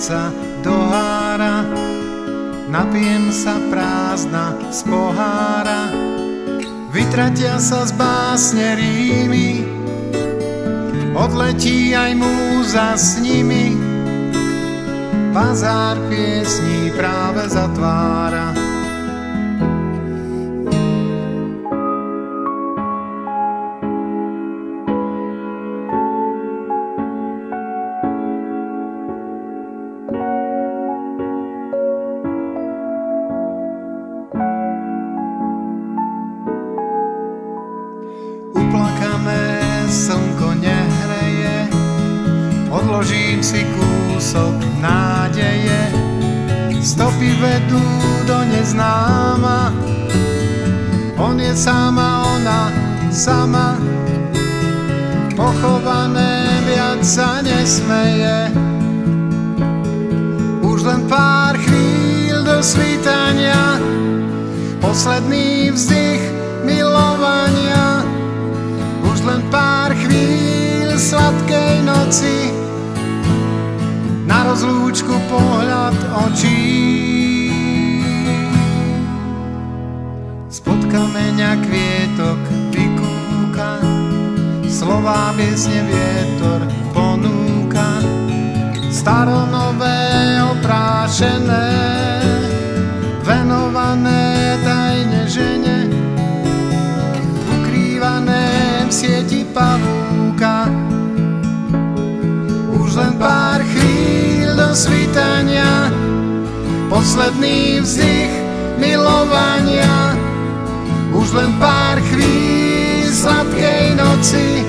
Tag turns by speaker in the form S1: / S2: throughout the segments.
S1: sa do hára, napijem sa prázdna z pohára. Vytratia sa z básne rímy, odletí aj múza s nimi. Bazár piesní práve zatvára. Uplakané slnko nehreje, odložím si kúsok nádeje. Stopy vedú do neznáma, on je sama, ona sama. Pochované viac sa nesmeje, už len pár chvíľ do svítania, posledný vzdych milovania. Už len pár chvíľ sladkej noci, na rozlúčku pohľad očí. Spod kameňa kvietok vykúka, slová piesne vietor ponúka. Staronové oprášené, venované tajne žene, ukrývané v sieti pavúka. Už len pár chvíľ do svítania, posledný vzdych milovania. Už len pár chvíľ sladkej noci,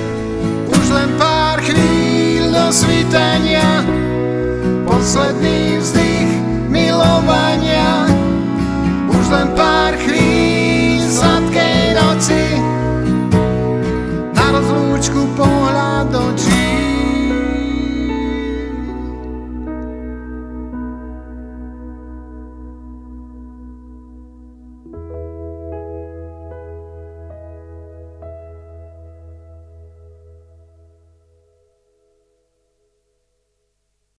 S1: už len pár chvíľ do svítania, posledný vzdych milovania. Už len pár chvíľ sladkej noci, na rozlúčku pohľad očí.